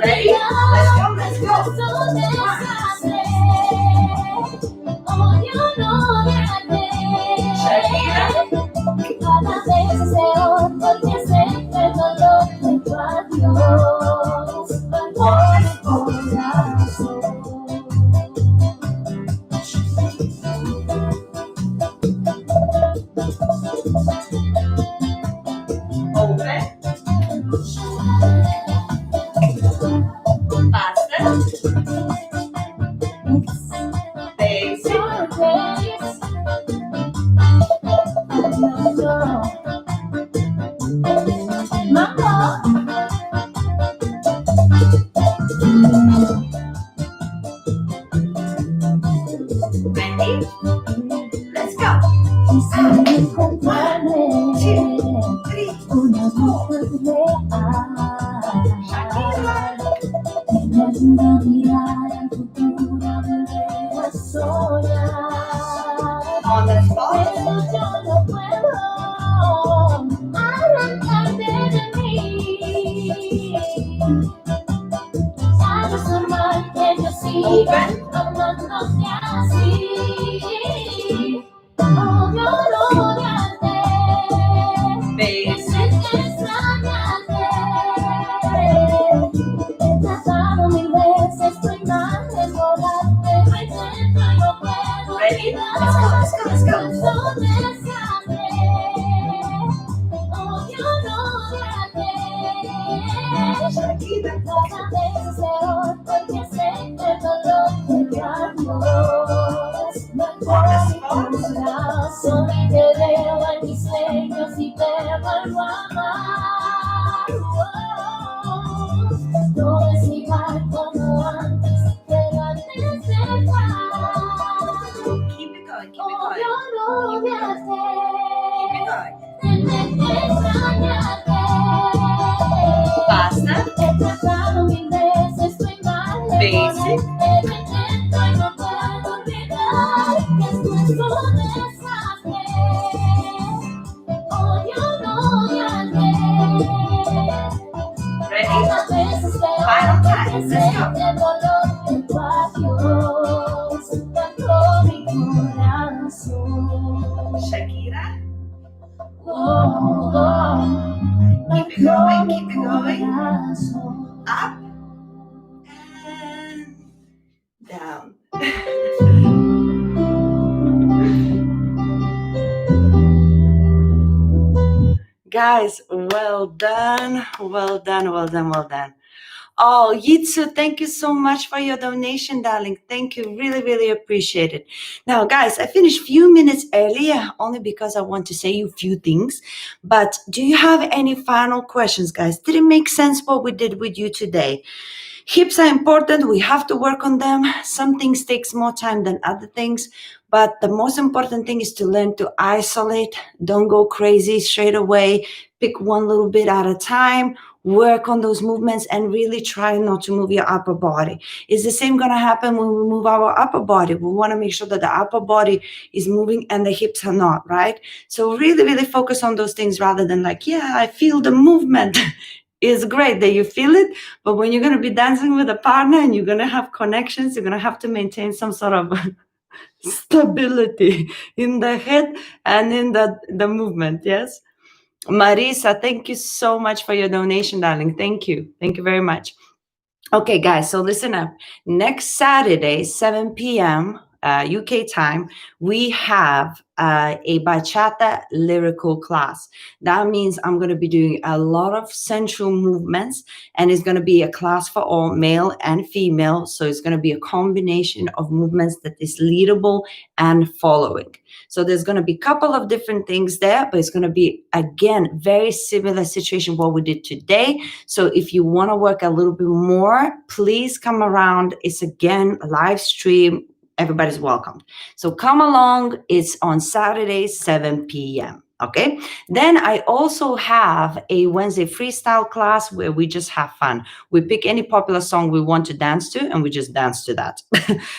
Ready? Let's go. ayuda a mirar al futuro, a volver a soñar. Pero yo no puedo arrancarte de mí. Ya no es normal que yo siga amándote así. Oh, yo no odiarte, sé que extrañarte. He tratado mil veces tu imagen, borrarte, lo intento y no puedo olvidar. Let's go. Oh, yo no odiarte. Shakira. Cada vez es peor porque sé que el dolor te adiós. No encuentro mi corazón y te veo en mis sueños y te vuelvo a amar. No es igual como antes, pero antes de paz. Keep it going, keep it Oh, going. yo no odiarte. Keep it going. Basta. He tratado mil veces tu imagen. Basic. Lo intento y no puedo olvidar que es nuestro desastre. Oh, yo no odiarte. Ready? A veces Final time. porque Let's sé go. que el dolor de tu adiós mató mi corazón. Shakira. Oh, oh. Keep it going, keep it going. Up and down. Guys, well done, well done, well done, well done. Oh, Yitsu, thank you so much for your donation, darling. Thank you. Really, really appreciate it. Now, guys, I finished a few minutes earlier only because I want to say you a few things. But do you have any final questions, guys? Did it make sense what we did with you today? Hips are important. We have to work on them. Some things takes more time than other things. But the most important thing is to learn to isolate. Don't go crazy straight away. Pick one little bit at a time. Work on those movements and really try not to move your upper body. Is the same going to happen when we move our upper body? We want to make sure that the upper body is moving and the hips are not, right? So really, really focus on those things rather than like, yeah, I feel the movement. It's great that you feel it, but when you're going to be dancing with a partner and you're going to have connections, you're going to have to maintain some sort of stability in the head and in the movement, yes? Marisa, thank you so much for your donation, darling. Thank you. Thank you very much. Okay, guys, so listen up. Next Saturday, 7 p.m. UK time, we have a bachata lyrical class. That means I'm going to be doing a lot of sensual movements, and it's going to be a class for all male and female. So it's going to be a combination of movements that is leadable and following. So there's going to be a couple of different things there, but it's going to be, again, very similar situation what we did today. So if you want to work a little bit more, please come around. It's again a live stream. Everybody's welcome. So come along. It's on Saturday, 7 p.m. Okay. Then I also have a Wednesday freestyle class where we just have fun. We pick any popular song we want to dance to and we just dance to that.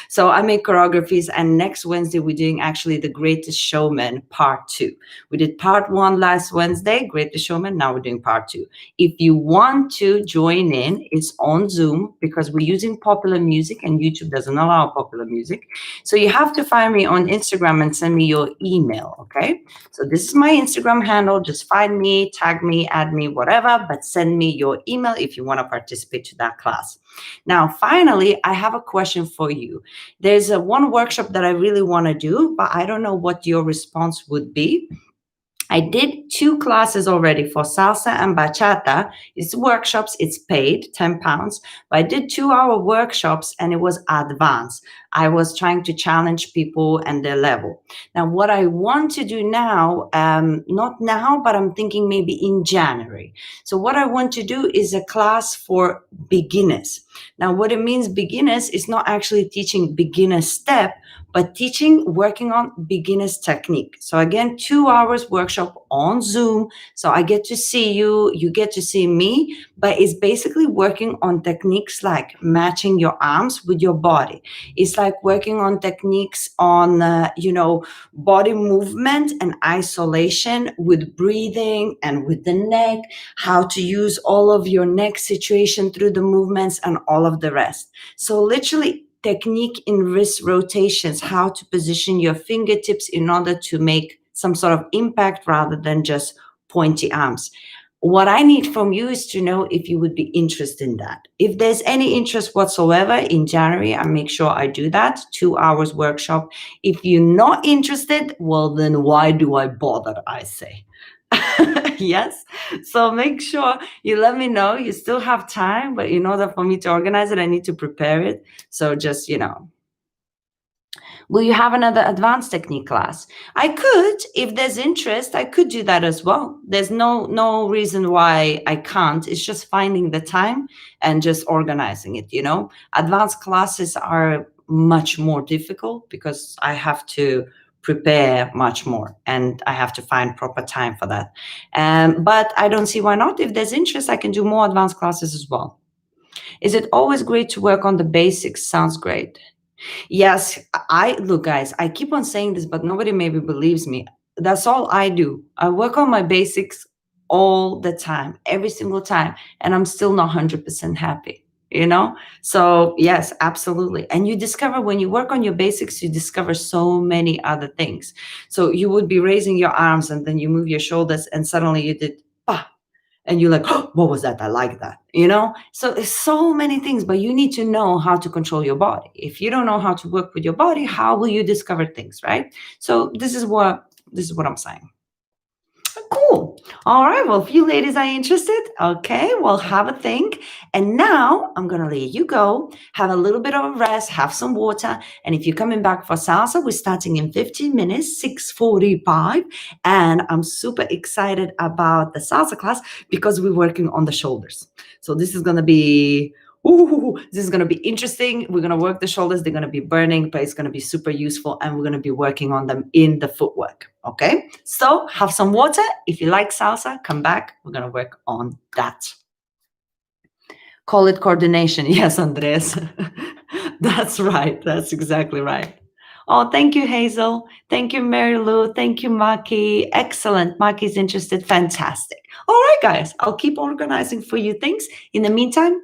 So I make choreographies, and next Wednesday we're doing actually The Greatest Showman Part 2. We did Part 1 last Wednesday, Greatest Showman. Now we're doing Part 2. If you want to join in, it's on Zoom because we're using popular music and YouTube doesn't allow popular music. So you have to find me on Instagram and send me your email, okay? So this is my Instagram handle. Just find me, tag me, add me, whatever, but send me your email if you want to participate to that class. Now, finally, I have a question for you. There's one workshop that I really want to do, but I don't know what your response would be. I did 2 classes already for salsa and bachata. It's workshops, it's paid, 10 pounds. But I did 2-hour workshops and it was advanced. I was trying to challenge people and their level. Now, what I want to do now, not now, but I'm thinking maybe in January. So what I want to do is a class for beginners. Now, what it means beginners is not actually teaching beginner step, but teaching working on beginner's technique. So again, 2 hours workshop on Zoom. So I get to see you, you get to see me, but it's basically working on techniques like matching your arms with your body. It's like working on techniques on, body movement and isolation with breathing and with the neck, how to use all of your neck situation through the movements and all of the rest. So literally technique in wrist rotations, how to position your fingertips in order to make some sort of impact rather than just pointy arms. What I need from you is to know if you would be interested in that. If there's any interest whatsoever, in January, I make sure I do that 2 hours workshop. If you're not interested, well, then why do I bother? I say. Yes. So make sure you let me know. You still have time, but in order for me to organize it, I need to prepare it. So just, will you have another advanced technique class? I could, if there's interest, I could do that as well. There's no reason why I can't. It's just finding the time and just organizing it, Advanced classes are much more difficult because I have to prepare much more and I have to find proper time for that. But I don't see why not. If there's interest, I can do more advanced classes as well. Is it always great to work on the basics? Sounds great. Yes, I look, guys, I keep on saying this, but nobody maybe believes me. That's all I do. I work on my basics all the time, every single time, and I'm still not 100% happy, So, yes, absolutely. And you discover when you work on your basics, you discover so many other things. So, you would be raising your arms and then you move your shoulders, and suddenly you did, bah, and you're like, oh, what was that? I like that, So there's so many things, but you need to know how to control your body. If you don't know how to work with your body, how will you discover things, right? So this is what I'm saying. Cool. All right. Well, if you ladies are interested, okay, well, have a think. And now I'm going to let you go, have a little bit of a rest, have some water. And if you're coming back for salsa, we're starting in 15 minutes, 6:45. And I'm super excited about the salsa class because we're working on the shoulders. So this is going to be this is going to be interesting. We're going to work the shoulders. They're going to be burning, but it's going to be super useful. And we're going to be working on them in the footwork. Okay. So have some water. If you like salsa, come back. We're going to work on that. Call it coordination. Yes, Andres. That's right. That's exactly right. Oh, thank you, Hazel. Thank you, Mary Lou. Thank you, Maki. Excellent. Maki's interested. Fantastic. All right, guys. I'll keep organizing for you things. In the meantime,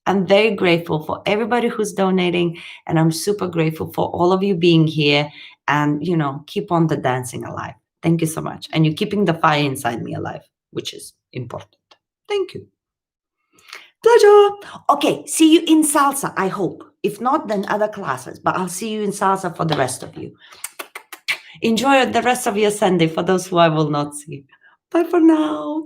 I'm very grateful for everybody who's donating, and I'm super grateful for all of you being here and, keep on the dancing alive. Thank you so much. And you're keeping the fire inside me alive, which is important. Thank you. Pleasure. Okay, see you in salsa, I hope. If not, then other classes, but I'll see you in salsa for the rest of you. Enjoy the rest of your Sunday for those who I will not see. Bye for now.